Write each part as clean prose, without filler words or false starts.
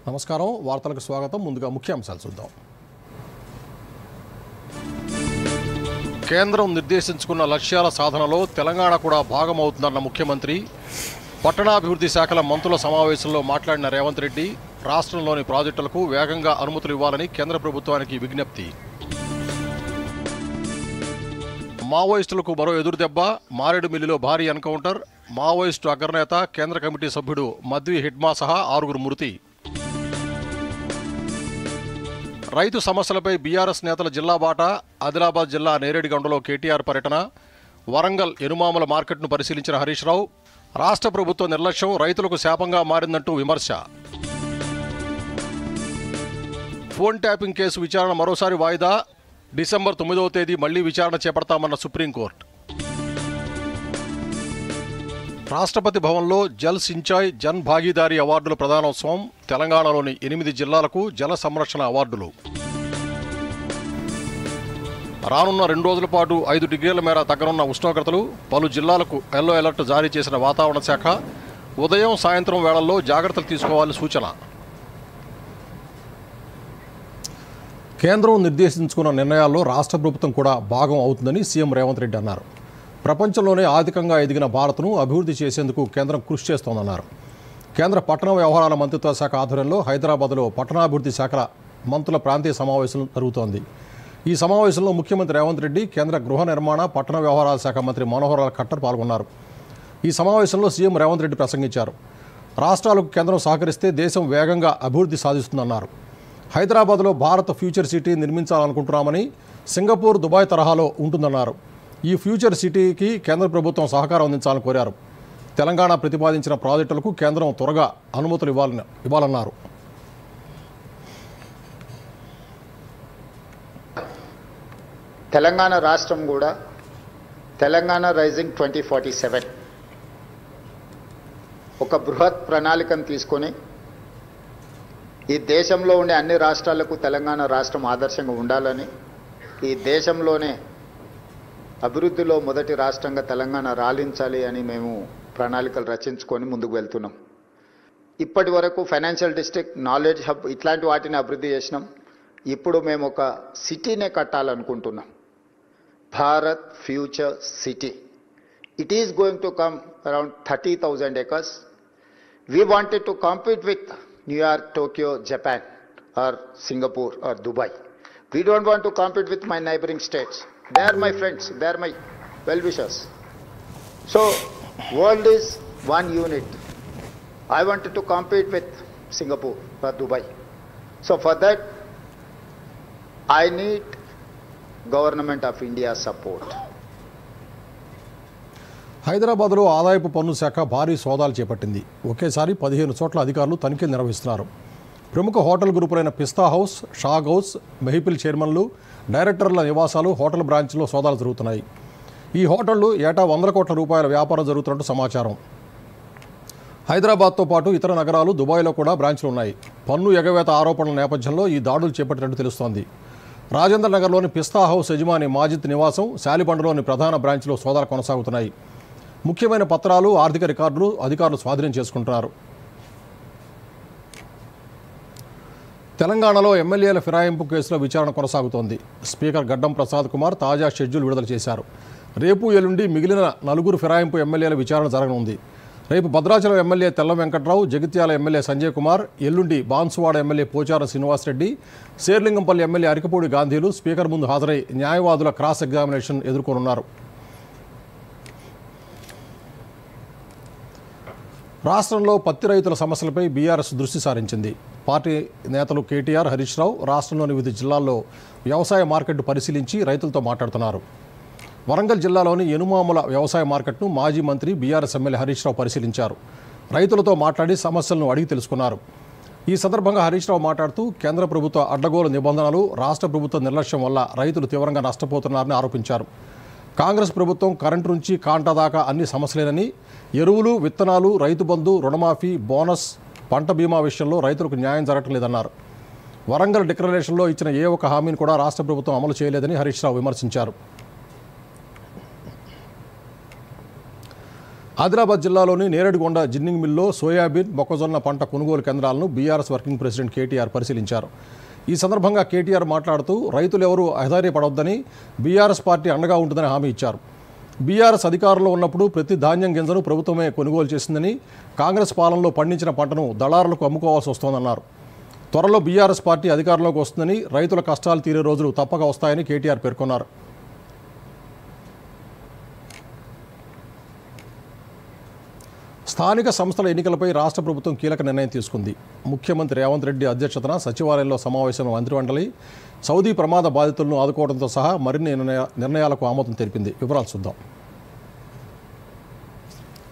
నమస్కారం వార్తలకు స్వాగతం ముందుగా ముఖ్యాంశాలు చూద్దాం కేంద్రం నిర్దేశించుకున్న లక్ష్యాల సాధనలో తెలంగాణ కూడా భాగమవుతుందన్న ముఖ్యమంత్రి పట్టణాభివృద్ధి శాఖల మంత్రుల సమావేశంలో మాట్లాడిన రేవంత్ రెడ్డి రాష్ట్రంలోని ప్రాజెక్టులకు వేగంగా అనుమతులు ఇవ్వాలని కేంద్ర ప్రభుత్వానికి విజ్ఞప్తి మావోయిస్టులకు మరో ఎదురుదెబ్బ మారేడుమిల్లిలో భారీ ఎన్కౌంటర్ మావోయిస్టు అగ్రనేత కేంద్ర కమిటీ సభ్యుడు మద్వి హిడ్మా సహా 6 మృతి రైతు సమస్యలపై బీఆర్ఎస్ నేతల జిల్లా బాట ఆదిలాబాద్ జిల్లా నేరేడిగొండలో కేటీఆర్ పర్యటన వరంగల్ ఎనుమాముల మార్కెట్ను పరిశీలించిన హరీష్ రావు రాష్ట్ర ప్రభుత్వ నిర్లక్ష్యం రైతులకు శాపంగా మారిందంటూ విమర్శ ఫోన్ ట్యాపింగ్ కేసు విచారణ మరోసారి వాయిదా డిసెంబర్ 9వ తేదీ మళ్లీ విచారణ చేపడతామన్న సుప్రీంకోర్టు రాష్ట్రపతి భవన్లో జల్ సించాయ్ జన్ భాగీదారీ అవార్డుల ప్రదానోత్సవం తెలంగాణలోని 8 జిల్లాలకు జల సంరక్షణ అవార్డులు రానున్న 2 రోజుల పాటు 5 డిగ్రీల మేర తగ్గనున్న ఉష్ణోగ్రతలు పలు జిల్లాలకు ఎల్లో అలర్ట్ జారీ చేసిన వాతావరణ శాఖ ఉదయం సాయంత్రం వేళల్లో జాగ్రత్తలు తీసుకోవాలని సూచన కేంద్రం నిర్దేశించుకున్న నిర్ణయాల్లో రాష్ట్ర ప్రభుత్వం కూడా భాగం అవుతుందని సీఎం రేవంత్ రెడ్డి అన్నారు ప్రపంచంలోనే ఆర్థికంగా ఎదిగిన భారత్ను అభివృద్ధి చేసేందుకు కేంద్రం కృషి చేస్తోందన్నారు కేంద్ర పట్టణ వ్యవహారాల మంత్రిత్వ శాఖ ఆధ్వర్యంలో హైదరాబాద్లో పట్టణాభివృద్ధి శాఖల మంత్రుల ప్రాంతీయ సమావేశం జరుగుతోంది ఈ సమావేశంలో ముఖ్యమంత్రి రేవంత్ రెడ్డి కేంద్ర గృహ నిర్మాణ పట్టణ వ్యవహారాల శాఖ మంత్రి మనోహర్ లాల్ ఖట్టర్ పాల్గొన్నారు ఈ సమావేశంలో సీఎం రేవంత్ రెడ్డి ప్రసంగించారు రాష్ట్రాలకు కేంద్రం సహకరిస్తే దేశం వేగంగా అభివృద్ధి సాధిస్తుందన్నారు హైదరాబాద్లో భారత్ ఫ్యూచర్ సిటీ నిర్మించాలనుకుంటున్నామని సింగపూర్ దుబాయ్ తరహాలో ఉంటుందన్నారు ఈ ఫ్యూచర్ సిటీకి కేంద్ర ప్రభుత్వం సహకారం అందించాలని కోరారు తెలంగాణ ప్రతిపాదించిన ప్రాజెక్టులకు కేంద్రం త్వరగా అనుమతులు ఇవ్వాలన్నారు తెలంగాణ రాష్ట్రం కూడా తెలంగాణ రైజింగ్ 2047 ఒక బృహత్ ప్రణాళికను తీసుకొని ఈ దేశంలో ఉండే అన్ని రాష్ట్రాలకు తెలంగాణ రాష్ట్రం ఆదర్శంగా ఉండాలని ఈ దేశంలోనే అభివృద్ధిలో మొదటి రాష్ట్రంగా తెలంగాణ రాలించాలి అని మేము ప్రణాళికలు రచించుకొని ముందుకు వెళ్తున్నాం ఇప్పటి వరకు ఫైనాన్షియల్ డిస్ట్రిక్ట్ నాలెడ్జ్ హబ్ ఇట్లాంటి వాటిని అభివృద్ధి చేసినాం ఇప్పుడు మేము ఒక సిటీనే కట్టాలనుకుంటున్నాం Bharat future city it is going to come around 30,000 acres we wanted to compete with New York, Tokyo, Japan or Singapore or Dubai. We don't want to compete with my neighboring states. They are my friends, they are my well-wishers. So, world is one unit. I wanted to compete with Singapore or Dubai. So for that, I need Government of India support. హైదరాబాద్లో ఆదాయపు పన్ను శాఖ భారీ సోదాలు చేపట్టింది ఒకేసారి 15 చోట్ల అధికారులు తనిఖీలు నిర్వహిస్తున్నారు ప్రముఖ హోటల్ గ్రూపులైన పిస్తా హౌస్ షాగ్ హౌస్ మెహిపిల్ చైర్మన్లు డైరెక్టర్ల నివాసాలు హోటల్ బ్రాంచ్లో సోదాలు జరుగుతున్నాయి ఈ హోటళ్లు ఏటా 100 కోట్ల రూపాయల వ్యాపారం జరుగుతున్నట్టు సమాచారం హైదరాబాద్తో పాటు ఇతర నగరాలు దుబాయ్లో కూడా బ్రాంచ్లు ఉన్నాయి పన్ను ఎగవేత ఆరోపణల నేపథ్యంలో ఈ దాడులు చేపట్టినట్టు తెలుస్తోంది రాజేంద్ర నగర్లోని పిస్తా హౌస్ యజమాని మాజిద్ నివాసం శాలిబండలోని ప్రధాన బ్రాంచ్లో సోదాలు కొనసాగుతున్నాయి ముఖ్యమైన పత్రాలు ఆర్థిక రికార్డులు అధికారులు స్వాధీనం చేసుకుంటున్నారు తెలంగాణలో ఎమ్మెల్యేల ఫిరాయింపు కేసులో విచారణ కొనసాగుతోంది స్పీకర్ గడ్డం ప్రసాద్ కుమార్ తాజా షెడ్యూల్ విడుదల చేశారు రేపు ఎల్లుండి మిగిలిన 4 ఫిరాయింపు ఎమ్మెల్యేల విచారణ జరగనుంది రేపు భద్రాచలం ఎమ్మెల్యే తెల్ల వెంకట్రావు జగిత్యాల ఎమ్మెల్యే సంజయ్ కుమార్ ఎల్లుండి బాన్సువాడ ఎమ్మెల్యే పోచారం శ్రీనివాసరెడ్డి శేర్లింగంపల్లి ఎమ్మెల్యే అరికపూడి గాంధీలు స్పీకర్ ముందు హాజరై న్యాయవాదుల క్రాస్ ఎగ్జామినేషన్ ఎదుర్కొనున్నారు రాష్ట్రంలో పత్తి రైతుల సమస్యలపై బీఆర్ఎస్ దృష్టి సారించింది పార్టీ నేతలు కేటీఆర్ హరీష్ రావు రాష్ట్రంలోని వివిధ జిల్లాల్లో వ్యవసాయ మార్కెట్ను పరిశీలించి రైతులతో మాట్లాడుతున్నారు వరంగల్ జిల్లాలోని ఎనుమాముల వ్యవసాయ మార్కెట్ను మాజీ మంత్రి బీఆర్ఎస్ ఎమ్మెల్యే హరీష్ రావు పరిశీలించారు రైతులతో మాట్లాడి సమస్యలను అడిగి తెలుసుకున్నారు ఈ సందర్భంగా హరీష్ రావు మాట్లాడుతూ కేంద్ర ప్రభుత్వ అడ్డగోలు నిబంధనలు రాష్ట్ర ప్రభుత్వ నిర్లక్ష్యం వల్ల రైతులు తీవ్రంగా నష్టపోతున్నారని ఆరోపించారు కాంగ్రెస్ ప్రభుత్వం కరెంటు నుంచి కాంటా దాకా అన్ని సమస్యలేనని ఎరువులు విత్తనాలు రైతు బంధు రుణమాఫీ బోనస్ పంట బీమా విషయంలో రైతులకు న్యాయం జరగటం లేదన్నారు వరంగల్ డిక్లరేషన్లో ఇచ్చిన ఏ ఒక్క హామీని కూడా రాష్ట్ర ప్రభుత్వం అమలు చేయలేదని హరీష్ రావు విమర్శించారు ఆదిలాబాద్ జిల్లాలోని నేరేడుగొండ జిన్నింగ్ మిల్లో సోయాబీన్, మొక్కజొన్న పంట కొనుగోలు కేంద్రాలను బీఆర్ఎస్ వర్కింగ్ ప్రెసిడెంట్ కేటీఆర్ పరిశీలించారు. ఈ సందర్భంగా కేటీఆర్ మాట్లాడుతూ రైతులు ఎవరూ అధైర్యపడొద్దని, బీఆర్ఎస్ పార్టీ అండగా ఉంటుందని హామీ ఇచ్చారు. బీఆర్ఎస్ అధికారంలో ఉన్నప్పుడు ప్రతి ధాన్యం గింజను ప్రభుత్వమే కొనుగోలు చేసిందని, కాంగ్రెస్ పాలనలో పండించిన పంటను దళారులకు అమ్ముకోవాల్సి వస్తోందన్నారు. త్వరలో బీఆర్ఎస్ పార్టీ అధికారంలోకి వస్తుందని, రైతుల కష్టాలు తీరే రోజులు తప్పక వస్తాయని కేటీఆర్ పేర్కొన్నారు. స్థానిక సంస్థల ఎన్నికలపై రాష్ట్ర ప్రభుత్వం కీలక నిర్ణయం తీసుకుంది. ముఖ్యమంత్రి రేవంత్ రెడ్డి అధ్యక్షతన సచివాలయంలో సమావేశమైన మంత్రిమండలి సౌదీ ప్రమాద బాధితులను ఆదుకోవడంతో సహా మరిన్ని నిర్ణయాలకు ఆమోదం తెలిపింది. వివరాలు చూద్దాం.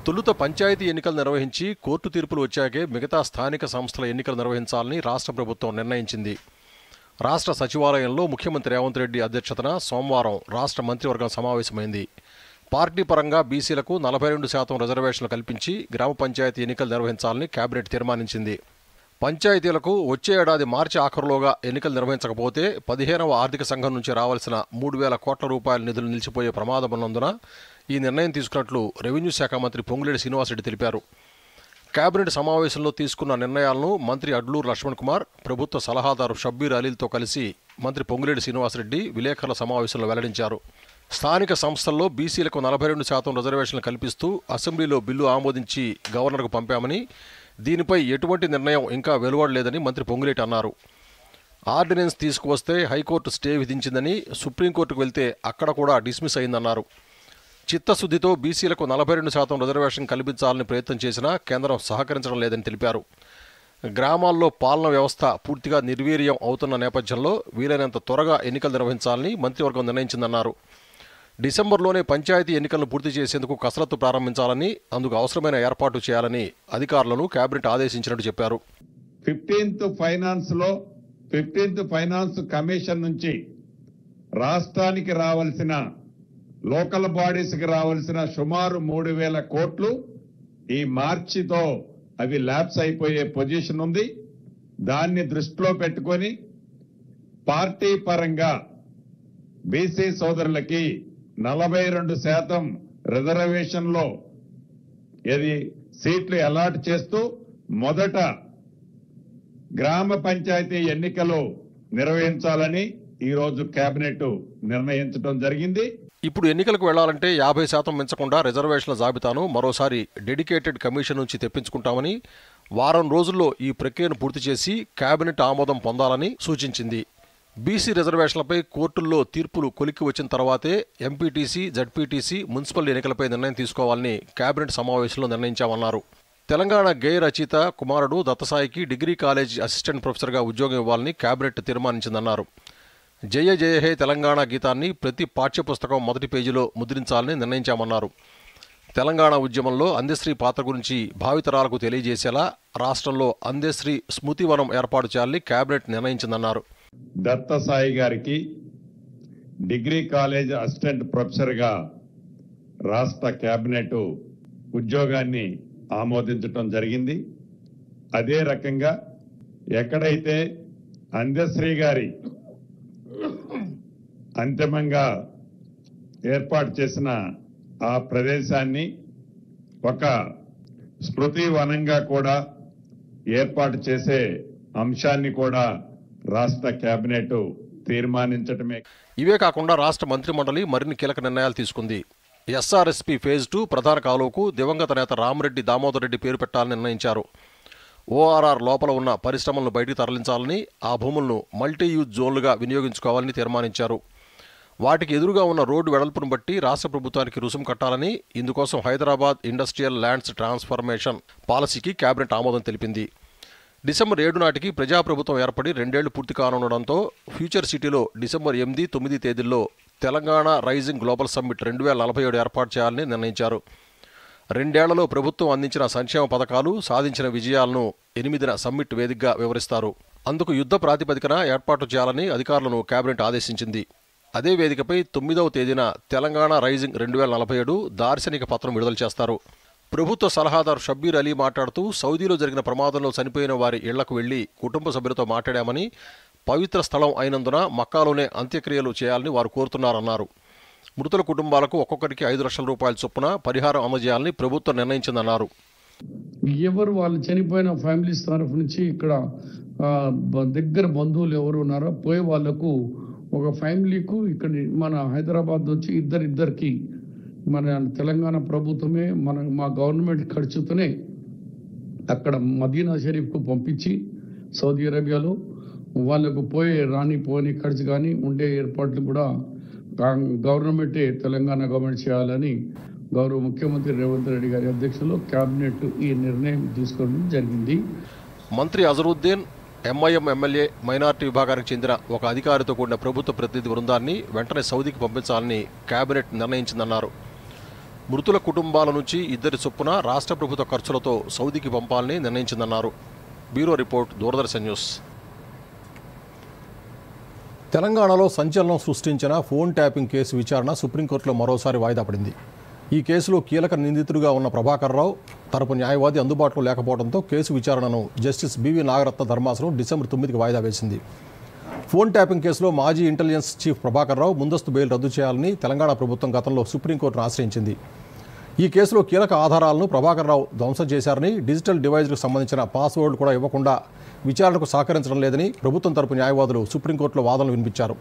తొలుత పంచాయతీ ఎన్నికలు నిర్వహించి కోర్టు తీర్పులు వచ్చాకే మిగతా స్థానిక సంస్థల ఎన్నికలు నిర్వహించాలని రాష్ట్ర ప్రభుత్వం నిర్ణయించింది. రాష్ట్ర సచివాలయంలో ముఖ్యమంత్రి రేవంత్ రెడ్డి అధ్యక్షతన సోమవారం రాష్ట్ర మంత్రివర్గం సమావేశమైంది. పార్టీ పరంగా బీసీలకు 42% రిజర్వేషన్లు కల్పించి గ్రామ పంచాయతీ ఎన్నికలు నిర్వహించాలని కేబినెట్ తీర్మానించింది. పంచాయతీలకు వచ్చే ఏడాది మార్చి ఆఖరులోగా ఎన్నికలు నిర్వహించకపోతే 15వ ఆర్థిక సంఘం నుంచి రావాల్సిన 3,000 కోట్ల రూపాయల నిధులు నిలిచిపోయే ప్రమాదం ఉన్నందున ఈ నిర్ణయం తీసుకున్నట్లు రెవెన్యూ శాఖ మంత్రి పొంగులేటి శ్రీనివాసరెడ్డి తెలిపారు. కేబినెట్ సమావేశంలో తీసుకున్న నిర్ణయాలను మంత్రి అడ్లూరు లక్ష్మణ్ కుమార్, ప్రభుత్వ సలహాదారు షబ్బీర్ అలీలతో కలిసి మంత్రి పొంగులేటి శ్రీనివాసరెడ్డి విలేకరుల సమావేశంలో వెల్లడించారు. స్థానిక సంస్థల్లో బీసీలకు 42% రిజర్వేషన్లు కల్పిస్తూ అసెంబ్లీలో బిల్లు ఆమోదించి గవర్నర్కు పంపామని, దీనిపై ఎటువంటి నిర్ణయం ఇంకా వెలువడలేదని మంత్రి పొంగులేటి అన్నారు. ఆర్డినెన్స్ తీసుకువస్తే హైకోర్టు స్టే విధించిందని, సుప్రీంకోర్టుకు వెళ్తే అక్కడ కూడా డిస్మిస్ అయిందన్నారు. చిత్తశుద్ధితో బీసీలకు 42% రిజర్వేషన్ కల్పించాలని ప్రయత్నం చేసినా కేంద్రం సహకరించడం లేదని తెలిపారు. గ్రామాల్లో పాలన వ్యవస్థ పూర్తిగా నిర్వీర్యం అవుతున్న నేపథ్యంలో వీలైనంత త్వరగా ఎన్నికలు నిర్వహించాలని మంత్రివర్గం నిర్ణయించిందన్నారు. డిసెంబర్లోనే పంచాయతీ ఎన్నికలను పూర్తి చేసేందుకు కసరత్తు ప్రారంభించాలని, అందుకు అవసరమైన ఏర్పాటు చేయాలని అధికారులను కేబినెట్ ఆదేశించినట్టు చెప్పారు. 15th ఫైనాన్స్ కమిషన్ నుంచి రాష్ట్రానికి రావాల్సిన, లోకల్ బాడీస్కి రావాల్సిన సుమారు 3,000 కోట్లు ఈ మార్చితో అవి ల్యాప్స్ అయిపోయే పొజిషన్ ఉంది. దాన్ని దృష్టిలో పెట్టుకొని పార్టీ పరంగా బీసీ సోదరులకి 42% రిజర్వేషన్లో సీట్లు అలాట్ చేస్తూ మొదట గ్రామ పంచాయతీ ఎన్నికలు నిర్వహించాలని ఈరోజు కేబినెట్ నిర్ణయించడం జరిగింది. ఇప్పుడు ఎన్నికలకు వెళ్లాలంటే 50% మించకుండా రిజర్వేషన్ల జాబితాను మరోసారి డెడికేటెడ్ కమిషన్ నుంచి తెప్పించుకుంటామని, వారం రోజుల్లో ఈ ప్రక్రియను పూర్తి చేసి కేబినెట్ ఆమోదం పొందాలని సూచించింది. బీసీ రిజర్వేషన్లపై కోర్టుల్లో తీర్పులు కొలిక్కి వచ్చిన తర్వాతే ఎంపీటీసీ, జడ్పీటీసీ, మున్సిపల్ ఎన్నికలపై నిర్ణయం తీసుకోవాలని కేబినెట్ సమావేశంలో నిర్ణయించామన్నారు. తెలంగాణ గేయ రచయిత కుమారుడు దత్తసాయికి డిగ్రీ కాలేజ్ అసిస్టెంట్ ప్రొఫెసర్గా ఉద్యోగం ఇవ్వాలని కేబినెట్ తీర్మానించిందన్నారు. జయ జయ హే తెలంగాణ గీతాన్ని ప్రతి పాఠ్యపుస్తకం మొదటి పేజీలో ముద్రించాలని నిర్ణయించామన్నారు. తెలంగాణ ఉద్యమంలో అందశ్రీ పాత్ర గురించి భావితరాలకు తెలియజేసేలా రాష్ట్రంలో అందశ్రీ స్మృతివనం ఏర్పాటు చేయాలని కేబినెట్ నిర్ణయించిందన్నారు. దత్తసాయి గారికి డిగ్రీ కాలేజ్ అసిస్టెంట్ ప్రొఫెసర్గా రాష్ట్ర కేబినెట్ ఉద్యోగాన్ని ఆమోదించడం జరిగింది. అదే రకంగా ఎక్కడైతే అందశ్రీ గారి అంతిమంగా ఏర్పాటు చేసిన ఆ ప్రదేశాన్ని ఒక స్మృతి వనంగా కూడా ఏర్పాటు చేసే అంశాన్ని కూడా రాష్ట్ర కేబినెట్ తీర్మానించడమే. ఇవే కాకుండా రాష్ట్ర మంత్రిమండలి మరిన్ని కీలక నిర్ణయాలు తీసుకుంది. ఎస్ఆర్ఎస్పీ ఫేజ్ 2 ప్రధాన కాలువకు దివంగత నేత రామరెడ్డి దామోదర్ రెడ్డి పేరు పెట్టాలని నిర్ణయించారు. ఓఆర్ఆర్ లోపల ఉన్న పరిశ్రమలను బయటికి తరలించాలని, ఆ భూములను మల్టీ యూజ్ జోన్లుగా వినియోగించుకోవాలని తీర్మానించారు. వాటికి ఎదురుగా ఉన్న రోడ్డు వెడల్పును బట్టి రాష్ట్ర ప్రభుత్వానికి రుసుము కట్టాలని, ఇందుకోసం హైదరాబాద్ ఇండస్ట్రియల్ ల్యాండ్స్ ట్రాన్స్ఫర్మేషన్ పాలసీకి కేబినెట్ ఆమోదం తెలిపింది. డిసెంబర్ 7 నాటికి ప్రజాప్రభుత్వం ఏర్పడి 2 ఏళ్లు పూర్తి కానుండడంతో ఫ్యూచర్ సిటీలో డిసెంబర్ 8, 9 తేదీల్లో తెలంగాణ రైజింగ్ గ్లోబల్ సమ్మిట్ 2047 ఏర్పాటు చేయాలని నిర్ణయించారు. 2 ఏళ్లలో ప్రభుత్వం అందించిన సంక్షేమ పథకాలు, సాధించిన విజయాలను 8న సమ్మిట్ వేదికగా వివరిస్తారు. అందుకు యుద్ధ ప్రాతిపదికన ఏర్పాటు చేయాలని అధికారులను కేబినెట్ ఆదేశించింది. అదే వేదికపై 9వ తేదీన తెలంగాణ రైజింగ్ 2047 దార్శనిక పత్రం విడుదల చేస్తారు. ప్రభుత్వ సలహాదారు షబ్బీర్ అలీ మాట్లాడుతూ, సౌదీలో జరిగిన ప్రమాదంలో చనిపోయిన వారి ఇళ్లకు వెళ్లి కుటుంబ సభ్యులతో మాట్లాడామని, పవిత్ర స్థలం అయినందున మక్కాలోనే అంత్యక్రియలు చేయాలని వారు కోరుతున్నారన్నారు. మృతుల కుటుంబాలకు ఒక్కొక్కరికి 5 లక్షల రూపాయల చొప్పున పరిహారం అందజేయాలని ప్రభుత్వం నిర్ణయించిందన్నారు. ఎవరు వాళ్ళు చనిపోయిన ఫ్యామిలీస్ తరఫు నుంచి ఇక్కడ దగ్గర బంధువులు ఎవరు ఉన్నారో పోయే వాళ్లకు ఒక ఫ్యామిలీకు ఇక్కడ మన హైదరాబాద్ నుంచి ఇద్దరికి మన తెలంగాణ ప్రభుత్వమే మా గవర్నమెంట్ ఖర్చుతోనే అక్కడ మదీనా షరీఫ్కు పంపించి సౌదీ అరేబియాలో వాళ్ళకు పోని ఖర్చు కానీ ఉండే ఏర్పాట్లు కూడా గవర్నమెంటే తెలంగాణ గవర్నమెంట్ చేయాలని గౌరవ ముఖ్యమంత్రి రేవంత్ రెడ్డి గారి అధ్యక్షతలో కేబినెట్ ఈ నిర్ణయం తీసుకోవడం జరిగింది. మంత్రి అజరుద్దీన్ ఎంఐఎం ఎమ్మెల్యే మైనార్టీ విభాగానికి చెందిన ఒక అధికారితో కూడిన ప్రభుత్వ ప్రతినిధి బృందాన్ని వెంటనే సౌదీకి పంపించాలని కేబినెట్ నిర్ణయించిందన్నారు. మృతుల కుటుంబాల నుంచి 2 చొప్పున రాష్ట్ర ప్రభుత్వ ఖర్చులతో సౌదీకి పంపాలని నిర్ణయించిందన్నారు. Bureau report, Doordarshan news. తెలంగాణలో సంచలనం సృష్టించిన ఫోన్ ట్యాపింగ్ కేసు విచారణ సుప్రీంకోర్టులో మరోసారి వాయిదా పడింది. ఈ కేసులో కీలక నిందితుడిగా ఉన్న ప్రభాకర్ రావు తరపు న్యాయవాది అందుబాటులో లేకపోవడంతో కేసు విచారణను జస్టిస్ బివి నాగరత్న ధర్మాసనం డిసెంబర్ 9కి వాయిదా వేసింది. ఫోన్ ట్యాపింగ్ కేసులో మాజీ ఇంటెలిజెన్స్ చీఫ్ ప్రభాకర్ రావు ముందస్తు బెయిల్ రద్దు చేయాలని తెలంగాణ ప్రభుత్వం గతంలో సుప్రీంకోర్టును ఆశ్రయించింది. ఈ కేసులో కీలక ఆధారాలను ప్రభాకర్ రావు ధ్వంసం చేశారని, డిజిటల్ డివైజ్కు సంబంధించిన పాస్వర్డ్ కూడా ఇవ్వకుండా విచారణకు సహకరించడం లేదని ప్రభుత్వం తరపు న్యాయవాదులు సుప్రీంకోర్టులో వాదనలు వినిపించారు.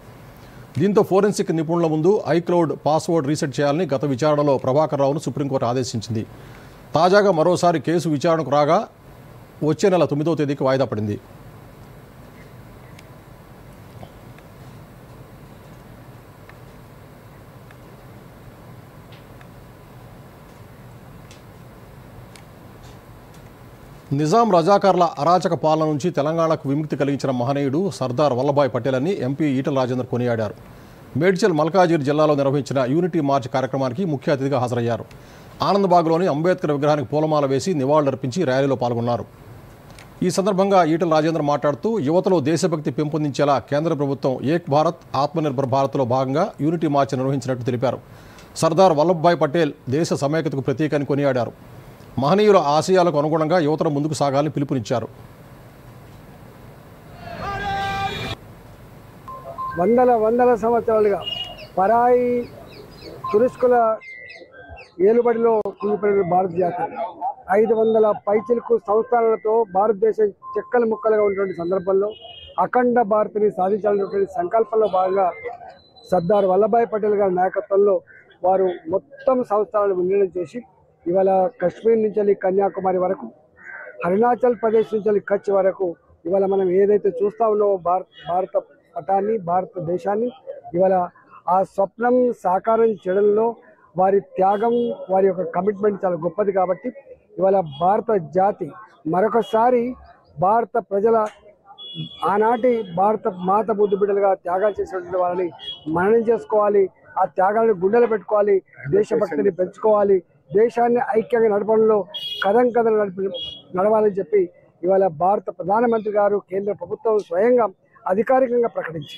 దీంతో ఫోరెన్సిక్ నిపుణుల ముందు ఐక్లౌడ్ పాస్వర్డ్ రీసెట్ చేయాలని గత విచారణలో ప్రభాకర్ రావును సుప్రీంకోర్టు ఆదేశించింది. తాజాగా మరోసారి కేసు విచారణకు రాగా వచ్చే నెల 9వ తేదీకి వాయిదా పడింది. నిజాం రజాకార్ల అరాచక పాలన నుంచి తెలంగాణకు విముక్తి కలిగించిన మహనీయుడు సర్దార్ వల్లభాయ్ పటేల్ అని ఎంపీ ఈటల రాజేందర్ కొనియాడారు. మేడ్చల్ మల్కాజిగిరి జిల్లాలో నిర్వహించిన యూనిటీ మార్చ్ కార్యక్రమానికి ముఖ్య అతిథిగా హాజరయ్యారు. ఆనందబాగ్లోని అంబేద్కర్ విగ్రహానికి పూలమాల వేసి నివాళులర్పించి ర్యాలీలో పాల్గొన్నారు. ఈ సందర్భంగా ఈటల రాజేందర్ మాట్లాడుతూ యువతలో దేశభక్తి పెంపొందించేలా కేంద్ర ప్రభుత్వం ఏక్ భారత్ ఆత్మనిర్భర్ భారత్లో భాగంగా యూనిటీ మార్చ్ నిర్వహించినట్టు తెలిపారు. సర్దార్ వల్లభాయ్ పటేల్ దేశ సమైక్యతకు ప్రతీక అని కొనియాడారు. మహనీయుల ఆశయాలకు అనుగుణంగా యువతరం ముందుకు సాగాలని పిలుపునిచ్చారు. వందల సంవత్సరాలుగా పరాయి తురుస్కుల ఏలుబడిలో కుంగిపోయిన భారత జాతి 500 పైచిలకు సంస్థానాలతో భారతదేశం చెక్కలు ముక్కలుగా ఉన్నటువంటి సందర్భంలో అఖండ భారత్ని సాధించాలనేటువంటి సంకల్పంలో భాగంగా సర్దార్ వల్లభాయ్ పటేల్ గారి నాయకత్వంలో వారు మొత్తం సంస్థానాలను విలీనం చేసి ఇవాళ కశ్మీర్ నుంచి కన్యాకుమారి వరకు, అరుణాచల్ ప్రదేశ్ నుంచి కచ్ వరకు ఇవాళ మనం ఏదైతే చూస్తూ ఉన్నామో భారత పటాన్ని, భారతదేశాన్ని ఇవాళ ఆ స్వప్నం సాకారం చేయడంలో వారి త్యాగం, వారి యొక్క కమిట్మెంట్ చాలా గొప్పది. కాబట్టి ఇవాళ భారత జాతి మరొకసారి భారత ప్రజల ఆనాటి భారత మాత బుద్ధి బిడ్డలుగా త్యాగాలు చేసినటువంటి వాళ్ళని మననం చేసుకోవాలి. ఆ త్యాగాలను గుండెలు పెట్టుకోవాలి, దేశభక్తిని పెంచుకోవాలి, దేశాన్ని ఐక్యంగా నడపడంలో కథం నడవాలని చెప్పి ఇవాళ భారత ప్రధానమంత్రి గారు, కేంద్ర ప్రభుత్వం స్వయంగా అధికారికంగా ప్రకటించి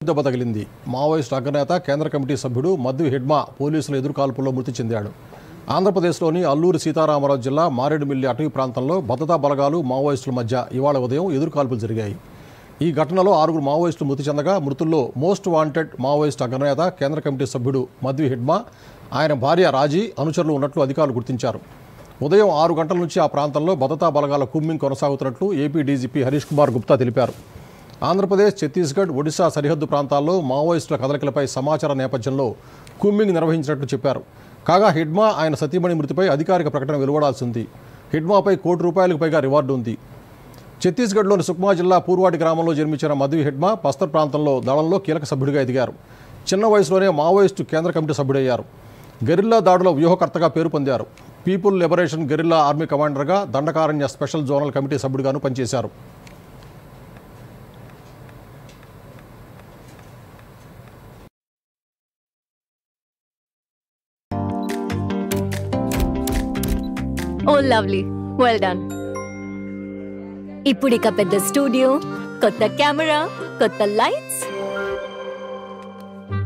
దెబ్బ తగిలింది. మావోయిస్టు అగ్రనేత కేంద్ర కమిటీ సభ్యుడు మద్దు హెడ్మా పోలీసుల ఎదురుకాల్పుల్లో మృతి చెందాడు. ఆంధ్రప్రదేశ్లోని అల్లూరి సీతారామరాజు జిల్లా మారేడుమిల్లి అటవీ ప్రాంతంలో భద్రతా బలగాలు మావోయిస్టుల మధ్య ఇవాళ ఉదయం ఎదురుకాల్పులు జరిగాయి. ఈ ఘటనలో 6 మావోయిస్టులు మృతి చెందగా మృతుల్లో మోస్ట్ వాంటెడ్ మావోయిస్టు అగ్రనేత కేంద్ర కమిటీ సభ్యుడు మద్వి హెడ్మా, ఆయన భార్య రాజీ, అనుచరులు ఉన్నట్లు అధికారులు గుర్తించారు. ఉదయం 6 గంటల నుంచి ఆ ప్రాంతంలో భద్రతా బలగాల కూంబింగ్ కొనసాగుతున్నట్లు ఏపీ డీజీపీ హరీష్ కుమార్ గుప్తా తెలిపారు. ఆంధ్రప్రదేశ్, ఛత్తీస్గఢ్, ఒడిశా సరిహద్దు ప్రాంతాల్లో మావోయిస్టుల కదలికలపై సమాచార నేపథ్యంలో కూంబింగ్ నిర్వహించినట్లు చెప్పారు. కాగా హెడ్మా, ఆయన సతీమణి మృతిపై అధికారిక ప్రకటన వెలువడాల్సి ఉంది. హెడ్మాపై ₹1,00,00,000 పైగా రివార్డు ఉంది. ఛత్తీస్గఢ్లోని సుక్మా జిల్లా పూర్వాటి గ్రామంలో జన్మించిన మద్వి హెడ్మా బస్తర్ ప్రాంతంలో దళంలో కీలక సభ్యుడిగా ఎదిగారు. చిన్న వయసులోనే మావోయిస్టు కేంద్ర కమిటీ సభ్యుడయ్యారు. గెరిల్లా దాడుల వ్యూహకర్తగా పేరు పొందారు. పీపుల్ లిబరేషన్ గెరిల్లా ఆర్మీ కమాండర్గా, దండకారణ్య స్పెషల్ జోనల్ కమిటీ సభ్యుడిగాను పనిచేశారు. Oh, lovely. Well done. ఇప్పుడు ఇక పెద్ద స్టూడియో, కొత్త కెమెరా, కొత్త లైట్స్,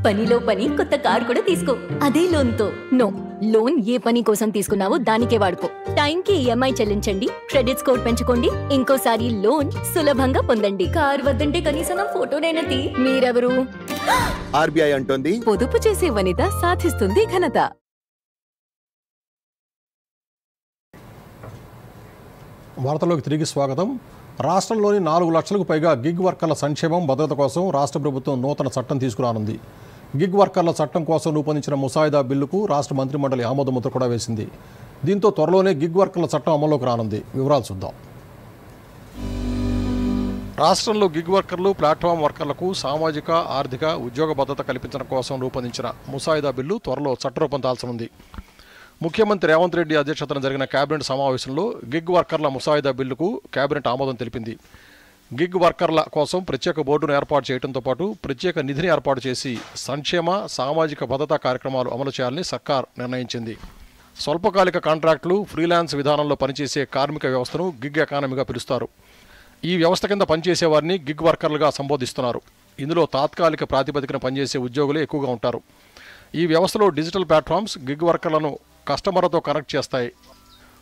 పనిలో పని కొత్త కార్ కూడా తీసుకో, అదే లోన్తో. నో, లోన్ ఏ పని కోసం తీసుకున్నావో దానికే వాడుకో. టైంకి ఈఎంఐ చెల్లించండి, క్రెడిట్ స్కోర్ పెంచుకోండి, ఇంకోసారి లోన్ సులభంగా పొందండి. కార్ వద్దంటే కనీసం నా ఫోటోనైనా తీ. మీరెవరు? ఆర్బీఐ అంటోంది, పొదుపు చేసే వనిత సాధిస్తుంది ఘనత. వార్తలోకి తిరిగి స్వాగతం. రాష్ట్రంలోని 4 లక్షలకు పైగా గిగ్ వర్కర్ల సంక్షేమం భద్రత కోసం రాష్ట్ర ప్రభుత్వం నూతన చట్టం తీసుకురానుంది. గిగ్ వర్కర్ల చట్టం కోసం రూపొందించిన ముసాయిదా బిల్లుకు రాష్ట్ర మంత్రిమండలి ఆమోదముద్ర కూడా వేసింది. దీంతో త్వరలోనే గిగ్ వర్కర్ల చట్టం అమల్లోకి రానుంది. వివరాలు చూద్దాం. రాష్ట్రంలో గిగ్ వర్కర్లు, ప్లాట్ఫామ్ వర్కర్లకు సామాజిక, ఆర్థిక, ఉద్యోగ భద్రత కల్పించడం కోసం రూపొందించిన ముసాయిదా బిల్లు త్వరలో చట్టరూపం దాల్చనుంది. ముఖ్యమంత్రి రేవంత్ రెడ్డి అధ్యక్షతన జరిగిన కేబినెట్ సమావేశంలో గిగ్ వర్కర్ల ముసాయిదా బిల్లుకు కేబినెట్ ఆమోదం తెలిపింది. గిగ్ వర్కర్ల కోసం ప్రత్యేక బోర్డును ఏర్పాటు చేయడంతో పాటు ప్రత్యేక నిధిని ఏర్పాటు చేసి సంక్షేమ, సామాజిక భద్రతా కార్యక్రమాలు అమలు చేయాలని సర్కార్ నిర్ణయించింది. స్వల్పకాలిక కాంట్రాక్టులు, ఫ్రీలాన్స్ విధానంలో పనిచేసే కార్మిక వ్యవస్థను గిగ్ ఎకానమీగా పిలుస్తారు. ఈ వ్యవస్థ కింద పనిచేసే వారిని గిగ్ వర్కర్లుగా సంబోధిస్తున్నారు. ఇందులో తాత్కాలిక ప్రాతిపదికన పనిచేసే ఉద్యోగులే ఎక్కువగా ఉంటారు. ఈ వ్యవస్థలో డిజిటల్ ప్లాట్ఫామ్స్ గిగ్ వర్కర్లను కస్టమర్లతో కనెక్ట్ చేస్తాయి.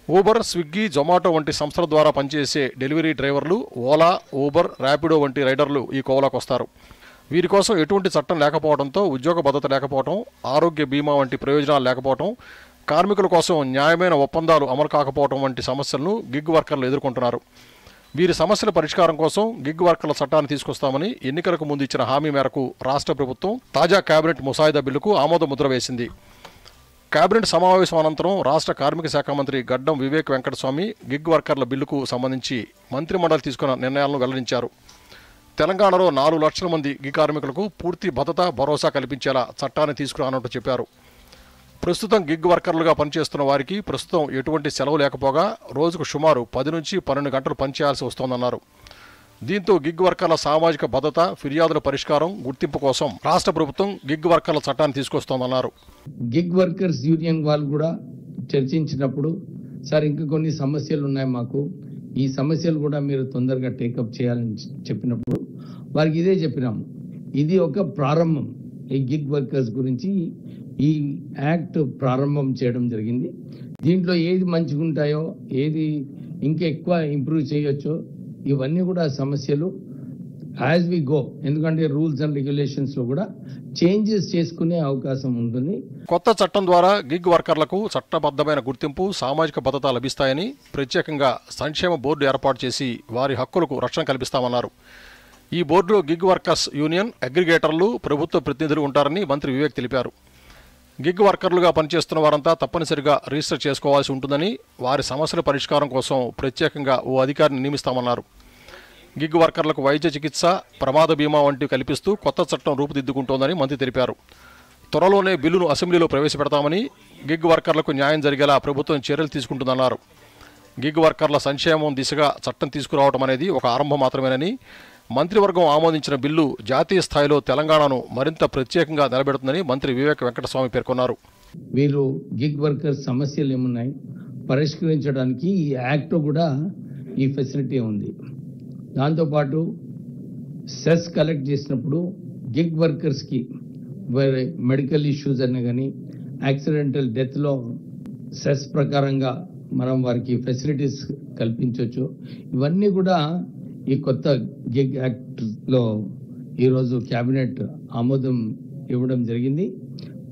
ఊబర్, స్విగ్గీ, జొమాటో వంటి సంస్థల ద్వారా పనిచేసే డెలివరీ డ్రైవర్లు, ఓలా, ఊబర్, ర్యాపిడో వంటి రైడర్లు ఈ కోవలోకి వస్తారు. వీరి కోసం ఎటువంటి చట్టం లేకపోవడంతో ఉద్యోగ భద్రత లేకపోవడం, ఆరోగ్య బీమా వంటి ప్రయోజనాలు లేకపోవడం, కార్మికుల కోసం న్యాయమైన ఒప్పందాలు అమలు కాకపోవడం వంటి సమస్యలను గిగ్ వర్కర్లు ఎదుర్కొంటున్నారు. వీరి సమస్యల పరిష్కారం కోసం గిగ్ వర్కర్ల చట్టాన్ని తీసుకొస్తామని ఎన్నికలకు ముందు ఇచ్చిన హామీ మేరకు రాష్ట్ర ప్రభుత్వం తాజా కేబినెట్ ముసాయిదా బిల్లుకు ఆమోద ముద్ర వేసింది. కేబినెట్ సమావేశం అనంతరం రాష్ట్ర కార్మిక శాఖ మంత్రి గడ్డం వివేక్ వెంకటస్వామి గిగ్ వర్కర్ల బిల్లుకు సంబంధించి మంత్రిమండలి తీసుకున్న నిర్ణయాలను వెల్లడించారు. తెలంగాణలో 4 లక్షల మంది గిగ్ కార్మికులకు పూర్తి భద్రత, భరోసా కల్పించేలా చట్టాన్ని తీసుకురానున్నట్టు చెప్పారు. ప్రస్తుతం గిగ్ వర్కర్లుగా పనిచేస్తున్న వారికి ప్రస్తుతం ఎటువంటి సెలవు లేకపోగా రోజుకు సుమారు 10 నుంచి 12 గంటలు పనిచేయాల్సి వస్తోందన్నారు. దీంతో గిగ్ వర్కర్ల సామాజిక భద్రత, ఫిర్యాదుల పరిష్కారం, గుర్తింపు కోసం రాష్ట్ర ప్రభుత్వం గిగ్ వర్కర్ల చట్టాన్ని తీసుకొస్తోందన్నారు. గిగ్ వర్కర్స్ యూనియన్ వాళ్ళు కూడా చర్చించినప్పుడు, సార్ ఇంకా కొన్ని సమస్యలు ఉన్నాయి మాకు, ఈ సమస్యలు కూడా మీరు తొందరగా టేకప్ చేయాలని చెప్పినప్పుడు వారికి ఇదే చెప్పినాము. ఇది ఒక ప్రారంభం. ఈ గిగ్ వర్కర్స్ గురించి ఈ యాక్ట్ ప్రారంభం చేయడం జరిగింది. దీంట్లో ఏది మంచిగా ఉంటాయో, ఏది ఇంకా ఎక్కువ ఇంప్రూవ్ చేయొచ్చో, ఇవన్నీ కూడా సమస్యలు యాజ్ వి గో, ఎందుకంటే రూల్స్ అండ్ రెగ్యులేషన్స్ లో కూడా చేంజెస్ చేసుకునే అవకాశం ఉంటుంది. కొత్త చట్టం ద్వారా గిగ్ వర్కర్లకు చట్టబద్ధమైన గుర్తింపు, సామాజిక భద్రత లభిస్తాయని, ప్రత్యేకంగా సంక్షేమ బోర్డు ఏర్పాటు చేసి వారి హక్కులకు రక్షణ కల్పిస్తామన్నారు. ఈ బోర్డులో గిగ్ వర్కర్స్ యూనియన్, అగ్రిగేటర్లు, ప్రభుత్వ ప్రతినిధులు ఉంటారని మంత్రి వివేక్ తెలిపారు. గిగ్ వర్కర్లుగా పనిచేస్తున్న వారంతా తప్పనిసరిగా రిజిస్టర్ చేసుకోవాల్సి ఉంటుందని, వారి సమస్యల పరిష్కారం కోసం ప్రత్యేకంగా ఓ అధికారిని నియమిస్తామన్నారు. గిగ్ వర్కర్లకు వైద్య చికిత్స, ప్రమాద బీమా వంటివి కల్పిస్తూ కొత్త చట్టం రూపుదిద్దుకుంటోందని మంత్రి తెలిపారు. త్వరలోనే బిల్లును అసెంబ్లీలో ప్రవేశపెడతామని, గిగ్ వర్కర్లకు న్యాయం జరిగేలా ప్రభుత్వం చర్యలు తీసుకుంటుందన్నారు. గిగ్ వర్కర్ల సంక్షేమం దిశగా చట్టం తీసుకురావడం అనేది ఒక ఆరంభం మాత్రమేనని, మంత్రివర్గం ఆమోదించిన బిల్లు జాతీయ స్థాయిలో తెలంగాణను మరింత ప్రత్యేకంగా నిలబెడుతుందని మంత్రి వివేక్ వెంకటస్వామి పేర్కొన్నారు. వీళ్ళు గిగ్ వర్కర్స్ సమస్యలు ఏమున్నాయి పరిష్కరించడానికి ఈ యాక్ట్ కూడా ఈ ఫెసిలిటీ ఉంది. దాంతోపాటు సెస్ కలెక్ట్ చేసినప్పుడు గిగ్ వర్కర్స్కి మెడికల్ ఇష్యూస్ అనే కానీ యాక్సిడెంటల్ డెత్లో సెస్ ప్రకారంగా మనం వారికి ఫెసిలిటీస్ కల్పించవచ్చు. ఇవన్నీ కూడా ఈ కొత్త గిగ్ యాక్ట్లో ఈరోజు క్యాబినెట్ ఆమోదం ఇవ్వడం జరిగింది.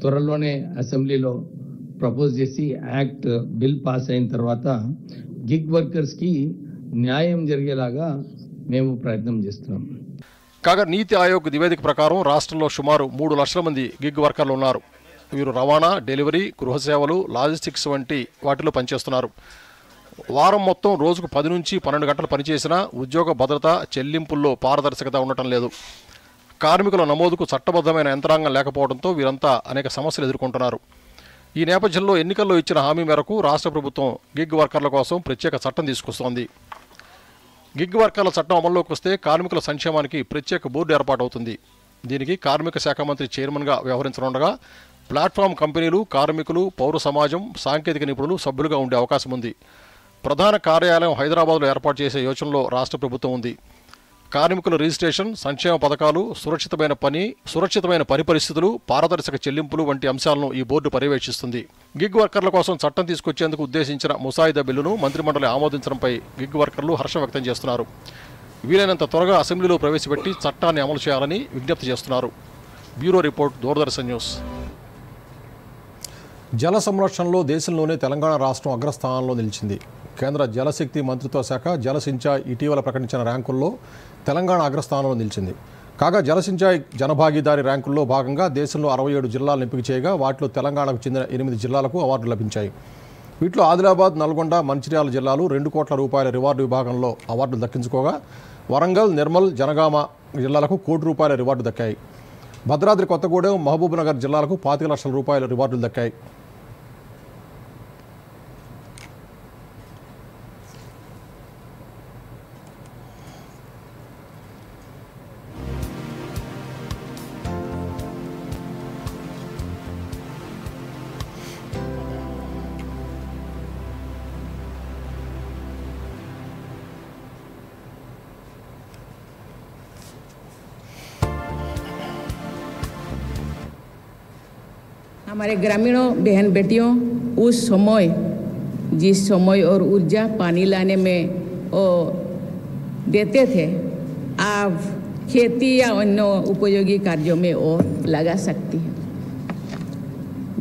త్వరలోనే అసెంబ్లీలో ప్రపోజ్ చేసి యాక్ట్ బిల్ పాస్ అయిన తర్వాత గిగ్ వర్కర్స్కి న్యాయం జరిగేలాగా మేము ప్రయత్నం చేస్తున్నాం. కాగా నీతి ఆయోగ్ నివేదిక ప్రకారం రాష్ట్రంలో సుమారు 3 లక్షల మంది గిగ్ వర్కర్లు ఉన్నారు. వీరు రవాణా, డెలివరీ, గృహ సేవలు, లాజిస్టిక్స్ వంటి వాటిలో పనిచేస్తున్నారు. వారం మొత్తం రోజుకు 10 నుంచి 12 గంటలు పనిచేసినా ఉద్యోగ భద్రత, చెల్లింపుల్లో పారదర్శకత ఉండటం లేదు. కార్మికుల నమోదుకు చట్టబద్ధమైన యంత్రాంగం లేకపోవడంతో వీరంతా అనేక సమస్యలు ఎదుర్కొంటున్నారు. ఈ నేపథ్యంలో ఎన్నికల్లో ఇచ్చిన హామీ మేరకు రాష్ట్ర ప్రభుత్వం గిగ్ వర్కర్ల కోసం ప్రత్యేక చట్టం తీసుకొస్తోంది. గిగ్ వర్కర్ల చట్టం అమల్లోకి వస్తే కార్మికుల సంక్షేమానికి ప్రత్యేక బోర్డు ఏర్పాటవుతుంది. దీనికి కార్మిక శాఖ మంత్రి చైర్మన్గా వ్యవహరించనుండగా ప్లాట్ఫామ్ కంపెనీలు, కార్మికులు, పౌర సమాజం, సాంకేతిక నిపుణులు సభ్యులుగా ఉండే అవకాశం ఉంది. ప్రధాన కార్యాలయం హైదరాబాద్లో ఏర్పాటు చేసే యోచనలో రాష్ట్ర ప్రభుత్వం ఉంది. కార్మికుల రిజిస్ట్రేషన్, సంక్షేమ పథకాలు, సురక్షితమైన పని పరిస్థితులు, పారదర్శక చెల్లింపులు వంటి అంశాలను ఈ బోర్డు పర్యవేక్షిస్తుంది. గిగ్ వర్కర్ల కోసం చట్టం తీసుకొచ్చేందుకు ఉద్దేశించిన ముసాయిదా బిల్లును మంత్రిమండలి ఆమోదించడంపై గిగ్ వర్కర్లు హర్షం వ్యక్తం చేస్తున్నారు. వీలైనంత త్వరగా అసెంబ్లీలో ప్రవేశపెట్టి చట్టాన్ని అమలు చేయాలని విజ్ఞప్తి చేస్తున్నారు. Bureau report, Doordarshan news. జల సంరక్షణలో దేశంలోనే తెలంగాణ రాష్ట్రం అగ్రస్థానంలో నిలిచింది. కేంద్ర జలశక్తి మంత్రిత్వ శాఖ జలసించాయ్ ఇటీవల ప్రకటించిన ర్యాంకుల్లో తెలంగాణ అగ్రస్థానంలో నిలిచింది. కాగా జలసించాయ్ జనభాగీదారి ర్యాంకుల్లో భాగంగా దేశంలో 67 జిల్లాలను ఎంపిక చేయగా వాటిలో తెలంగాణకు చెందిన 8 జిల్లాలకు అవార్డులు లభించాయి. వీటిలో ఆదిలాబాద్, నల్గొండ, మంచిర్యాల జిల్లాలు 2 కోట్ల రూపాయల రివార్డు విభాగంలో అవార్డులు దక్కించుకోగా వరంగల్, నిర్మల్, జనగామ జిల్లాలకు ₹1 కోటి రివార్డు దక్కాయి. భద్రాద్రి కొత్తగూడెం, మహబూబ్నగర్ జిల్లాలకు ₹25 లక్షల రివార్డులు దక్కాయి. हमारे ग्रामीणों बहन बेटियों उस समय जिस समय और ऊर्जा पानी लाने में वो देते थे, आप खेती या अन्य उपयोगी कार्यों में वो लगा सकती हैं.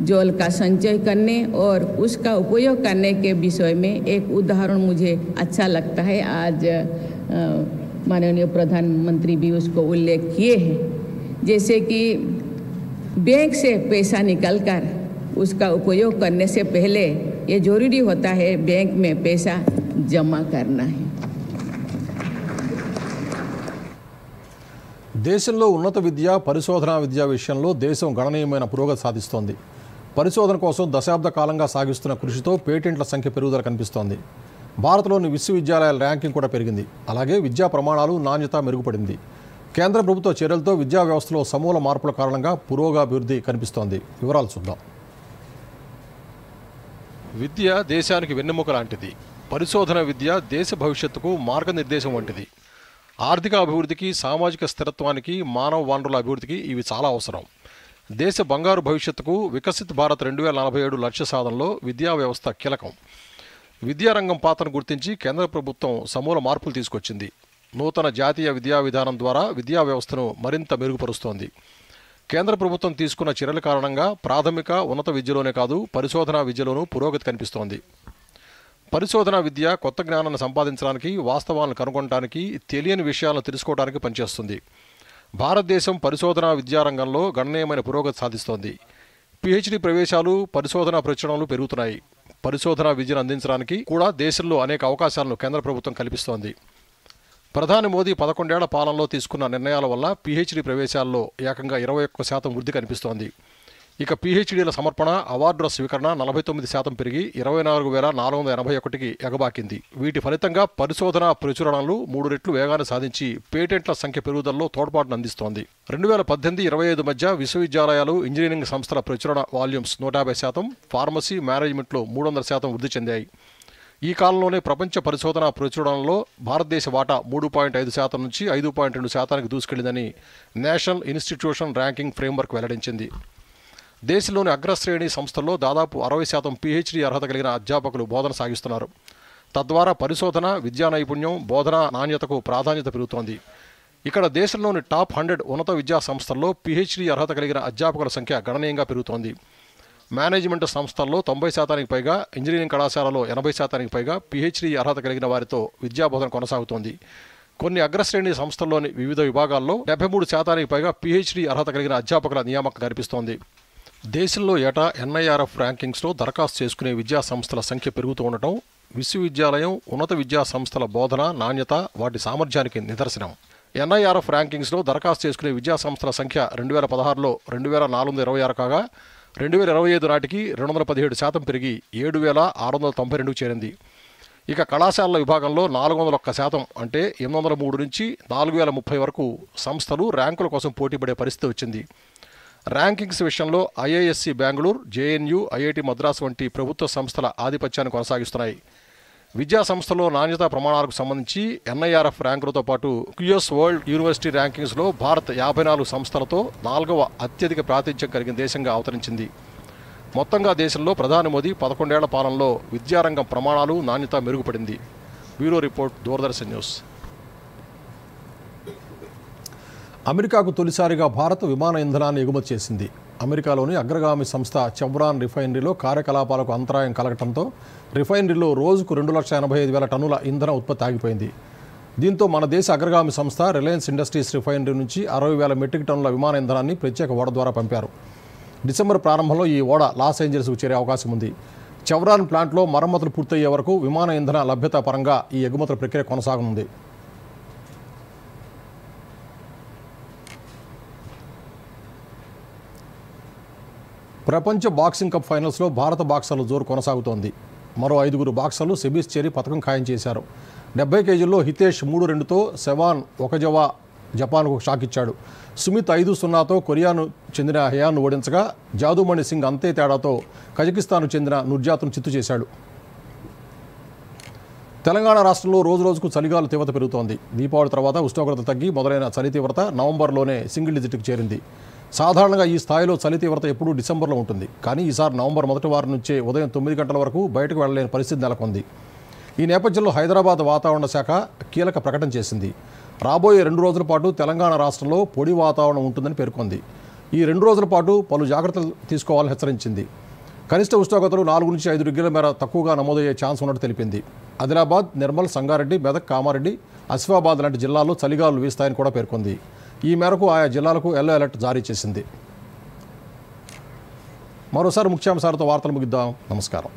जल का संचय करने और उसका उपयोग करने के विषय में एक उदाहरण मुझे अच्छा लगता है. आज माननीय प्रधानमंत्री भी उसको उल्लेख किए हैं. जैसे कि बैंक से पैसा निकालकर उसका उपयोग करने से पहले ये जरूरी होता है बैंक में पैसा जमा करना है. దేశంలో ఉన్నత విద్య, పరిశోధనా విద్యా విషయంలో దేశం గణనీయమైన పురోగతి సాధిస్తోంది. పరిశోధన కోసం దశాబ్ద కాలంగా సాగిస్తున్న కృషితో పేటెంట్ల సంఖ్య పెరుగుదల కనిపిస్తోంది. భారత్లోని విశ్వవిద్యాలయాల ర్యాంకింగ్ కూడా పెరిగింది. అలాగే విద్యా ప్రమాణాలు, నాణ్యత మెరుగుపడింది. కేంద్ర ప్రభుత్వ చర్యలతో విద్యా వ్యవస్థలో సమూల మార్పుల కారణంగా పురోగతి కనిపిస్తోంది. వివరాలు చూద్దాం. విద్య దేశానికి వెన్నెముక లాంటిది. పరిశోధన విద్య దేశ భవిష్యత్తుకు మార్గనిర్దేశం వంటిది. ఆర్థిక అభివృద్ధికి, సామాజిక స్థిరత్వానికి, మానవ వనరుల అభివృద్ధికి ఇవి చాలా అవసరం. దేశ బంగారు భవిష్యత్తుకు వికసిత్ భారత్ 2047 లక్ష్య సాధనలో విద్యా వ్యవస్థ కీలకం. విద్యారంగం పాత్రను గుర్తించి కేంద్ర ప్రభుత్వం సమూల మార్పులు తీసుకొచ్చింది. నూతన జాతీయ విద్యా విధానం ద్వారా విద్యా వ్యవస్థను మరింత మెరుగుపరుస్తోంది. కేంద్ర ప్రభుత్వం తీసుకున్న చర్యల కారణంగా ప్రాథమిక, ఉన్నత విద్యలోనే కాదు పరిశోధనా విద్యలోనూ పురోగతి కనిపిస్తోంది. పరిశోధనా విద్య కొత్త జ్ఞానాన్ని సంపాదించడానికి, వాస్తవాలను కనుగొనడానికి, తెలియని విషయాలను తెలుసుకోవడానికి పనిచేస్తుంది. భారతదేశం పరిశోధనా విద్యారంగంలో గణనీయమైన పురోగతి సాధిస్తోంది. పిహెచ్డి ప్రవేశాలు, పరిశోధనా ప్రచురణలు పెరుగుతున్నాయి. పరిశోధనా విద్యను అందించడానికి కూడా దేశంలో అనేక అవకాశాలను కేంద్ర ప్రభుత్వం కల్పిస్తోంది. ప్రధాని మోదీ 11 ఏళ్ల పాలనలో తీసుకున్న నిర్ణయాల వల్ల పిహెచ్డి ప్రవేశాల్లో ఏకంగా 21% వృద్ధి కనిపిస్తోంది. ఇక పిహెచ్డీల సమర్పణ, అవార్డుల స్వీకరణ 49% పెరిగి 24,481కి ఎగబాకింది. వీటి ఫలితంగా పరిశోధన ప్రచురణలు 3 రెట్లు వేగాన్ని సాధించి పేటెంట్ల సంఖ్య పెరుగుదలలో తోడ్పాటును అందిస్తోంది. 2018-25 మధ్య విశ్వవిద్యాలయాలు, ఇంజనీరింగ్ సంస్థల ప్రచురణ వాల్యూమ్స్ 150%, ఫార్మసీ, మేనేజ్మెంట్లో 300% వృద్ధి చెందాయి. ఈ కాలంలోనే ప్రపంచ పరిశోధనా ప్రచురణలో భారతదేశ వాటా 3.5% నుంచి 5.2%కి దూసుకెళ్లిందని నేషనల్ ఇన్స్టిట్యూషన్ ర్యాంకింగ్ ఫ్రేమ్వర్క్ వెల్లడించింది. దేశంలోని అగ్రశ్రేణి సంస్థల్లో దాదాపు 60% పిహెచ్డి అర్హత కలిగిన అధ్యాపకులు బోధన సాగిస్తున్నారు. తద్వారా పరిశోధన, విద్యా నైపుణ్యం, బోధన నాణ్యతకు ప్రాధాన్యత పెరుగుతోంది. ఇక్కడ దేశంలోని టాప్ 100 ఉన్నత విద్యా సంస్థల్లో పిహెచ్డి అర్హత కలిగిన అధ్యాపకుల సంఖ్య గణనీయంగా పెరుగుతోంది. మేనేజ్మెంట్ సంస్థల్లో 90%కి పైగా, ఇంజనీరింగ్ కళాశాలలో 80%కి పైగా పిహెచ్డి అర్హత కలిగిన వారితో విద్యాబోధన కొనసాగుతోంది. కొన్ని అగ్రశ్రేణి సంస్థల్లోని వివిధ విభాగాల్లో 73%కి పైగా పిహెచ్డి అర్హత కలిగిన అధ్యాపకుల నియామకం కనిపిస్తోంది. దేశంలో ఏటా ఎన్ఐఆర్ఎఫ్ ర్యాంకింగ్స్లో దరఖాస్తు చేసుకునే విద్యా సంస్థల సంఖ్య పెరుగుతూ ఉండటం విశ్వవిద్యాలయం, ఉన్నత విద్యా సంస్థల బోధన నాణ్యత, వాటి సామర్థ్యానికి నిదర్శనం. ఎన్ఐఆర్ఎఫ్ ర్యాంకింగ్స్లో దరఖాస్తు చేసుకునే విద్యా సంస్థల సంఖ్య 2016లో 2426 కాగా 2025 నాటికి 217% పెరిగి 7,692కు చేరింది. ఇక కళాశాలల విభాగంలో 401% అంటే 803 నుంచి 4,030 వరకు సంస్థలు ర్యాంకుల కోసం పోటీపడే పరిస్థితి వచ్చింది. ర్యాంకింగ్స్ విషయంలో IISc Bengaluru, JNU, IIT Madras వంటి ప్రభుత్వ సంస్థల ఆధిపత్యాన్ని కొనసాగిస్తున్నాయి. విద్యా సంస్థలో నాణ్యతా ప్రమాణాలకు సంబంధించి ఎన్ఐఆర్ఎఫ్ ర్యాంకులతో పాటు క్యూఎస్ వరల్డ్ యూనివర్సిటీ ర్యాంకింగ్స్లో భారత్ 54 సంస్థలతో 4వ అత్యధిక ప్రాతినిధ్యం కలిగిన దేశంగా అవతరించింది. మొత్తంగా దేశంలో ప్రధాని మోదీ 11 ఏళ్ల పాలనలో విద్యారంగం ప్రమాణాలు నాణ్యత మెరుగుపడింది. Bureau report, Doordarshan news. అమెరికాకు తొలిసారిగా భారత్ విమాన ఇంధనాన్ని ఎగుమతి చేసింది. అమెరికాలోని అగ్రగామి సంస్థ చెవ్రాన్ రిఫైనరీలో కార్యకలాపాలకు అంతరాయం కలగడంతో రిఫైనరీలో రోజుకు 2,85,000 టన్నుల ఇంధన ఉత్పత్తి ఆగిపోయింది. దీంతో మన దేశ అగ్రగామి సంస్థ రిలయన్స్ ఇండస్ట్రీస్ రిఫైనరీ నుంచి 60,000 మెట్రిక్ టన్నుల విమాన ఇంధనాన్ని ప్రత్యేక ఓడ ద్వారా పంపారు. డిసెంబర్ ప్రారంభంలో ఈ ఓడ లాస్ ఏంజల్స్కు చేరే అవకాశం ఉంది. చెవ్రాన్ ప్లాంట్లో మరమ్మతులు పూర్తయ్యే వరకు విమాన ఇంధన లభ్యత పరంగా ఈ ఎగుమతుల ప్రక్రియ కొనసాగనుంది. ప్రపంచ బాక్సింగ్ కప్ ఫైనల్స్లో భారత బాక్సర్ల జోరు కొనసాగుతోంది. మరో 5 బాక్సర్లు సెమీస్ చేరి పథకం ఖాయం చేశారు. 70 కేజీల్లో హితేష్ 3-2తో సెవాన్ ఒకజవా జపాన్కు షాక్ ఇచ్చాడు. సుమిత్ 5-0తో కొరియాను చెందిన హయాన్ను ఓడించగా జాదుమణి సింగ్ అంతే తేడాతో కజకిస్తాన్కు చెందిన నుర్జాత్ను చిత్తు చేశాడు. తెలంగాణ రాష్ట్రంలో రోజురోజుకు చలిగాలు తీవ్రత పెరుగుతోంది. దీపావళి తర్వాత ఉష్ణోగ్రత తగ్గి మొదలైన చలి తీవ్రత నవంబర్లోనే సింగిల్ డిజిట్కి చేరింది. సాధారణంగా ఈ స్థాయిలో చలి తీవ్రత ఎప్పుడూ డిసెంబర్లో ఉంటుంది. కానీ ఈసారి నవంబర్ మొదటి వారం నుంచే ఉదయం 9 గంటల వరకు బయటకు వెళ్లలేని పరిస్థితి నెలకొంది. ఈ నేపథ్యంలో హైదరాబాద్ వాతావరణ శాఖ కీలక ప్రకటన చేసింది. రాబోయే 2 రోజుల పాటు తెలంగాణ రాష్ట్రంలో పొడి వాతావరణం ఉంటుందని పేర్కొంది. ఈ 2 రోజుల పాటు పలు జాగ్రత్తలు తీసుకోవాలని హెచ్చరించింది. కనిష్ట ఉష్ణోగ్రతలు 4 నుంచి 5 డిగ్రీల మేర తక్కువగా నమోదయ్యే ఛాన్స్ ఉన్నట్టు తెలిపింది. ఆదిలాబాద్, నిర్మల్, సంగారెడ్డి, మెదక్, కామారెడ్డి, ఆసిఫాబాద్ లాంటి జిల్లాల్లో చలిగాలులు వీస్తాయని కూడా పేర్కొంది. ఈ మేరకు ఆయా జిల్లాలకు ఎల్లో అలర్ట్ జారీ చేసింది. మరోసారి ముఖ్యాంశాలతో వార్తలు ముగిద్దాం. నమస్కారం.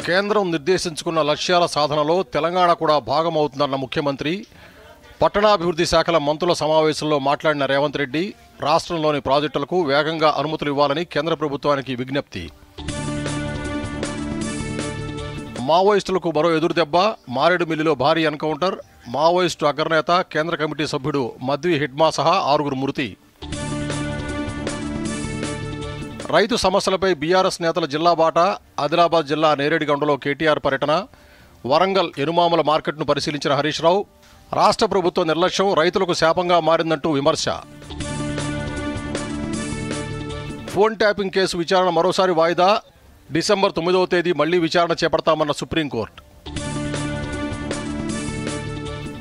కేంద్రం నిర్దేశించుకున్న లక్ష్యాల సాధనలో తెలంగాణ కూడా భాగమవుతుందన్న ముఖ్యమంత్రి, పట్టణాభివృద్ధి శాఖల మంత్రుల సమావేశంలో మాట్లాడిన రేవంత్ రెడ్డి రాష్ట్రంలోని ప్రాజెక్టులకు వేగంగా అనుమతులు ఇవ్వాలని కేంద్ర ప్రభుత్వానికి విజ్ఞప్తి. మావోయిస్టులకు మరో ఎదురుదెబ్బ, మారేడుమిల్లిలో భారీ ఎన్కౌంటర్, మావోయిస్టు అగ్రనేత కేంద్ర కమిటీ సభ్యుడు మద్వి హిడ్మా సహా 6 మృతి. రైతు సమస్యలపై బీఆర్ఎస్ నేతల జిల్లా బాట, ఆదిలాబాద్ జిల్లా నేరేడిగొండలో కేటీఆర్ పర్యటన, వరంగల్ ఎనుమాముల మార్కెట్ను పరిశీలించిన హరీష్ రావు, రాష్ట్ర ప్రభుత్వ నిర్లక్ష్యం రైతులకు శాపంగా మారిందంటూ విమర్శ. ఫోన్ ట్యాపింగ్ కేసు విచారణ మరోసారి వాయిదా, డిసెంబర్ 9వ తేదీ మళ్లీ విచారణ చేపడతామన్న సుప్రీంకోర్టు.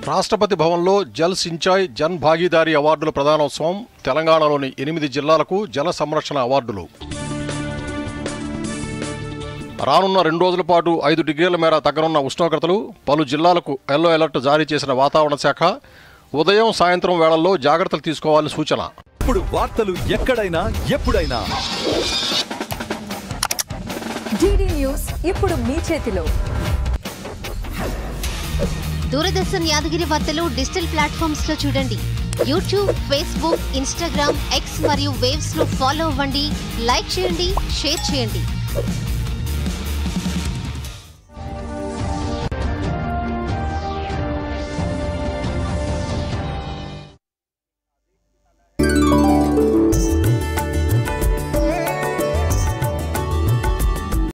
రాష్ట్రపతి భవన్లో జల్ సించాయ్ జన్ భాగీదారీ అవార్డుల ప్రదానోత్సవం, తెలంగాణలోని 8 జిల్లాలకు జల సంరక్షణ అవార్డులు. రానున్న 2 రోజుల పాటు 5 డిగ్రీల మేర తగ్గనున్న ఉష్ణోగ్రతలు, పలు జిల్లాలకు ఎల్లో అలర్ట్ జారీ చేసిన వాతావరణ శాఖ. ఉదయం, సాయంత్రం వేళల్లో జాగ్రత్తలు తీసుకోవాలని సూచన. ఇప్పుడు వార్తలు ఎక్కడైనా ఎప్పుడైనా DD న్యూస్ ఇప్పుడు మీ చేతిలో. దూరదర్శన్ యాదగిరి వార్తలు డిజిటల్ ప్లాట్ఫామ్స్ లో చూడండి. యూట్యూబ్, ఫేస్బుక్, ఇన్స్టాగ్రామ్, X మరియు వేవ్స్ లో ఫాలో అవ్వండి, లైక్ చేయండి, షేర్ చేయండి.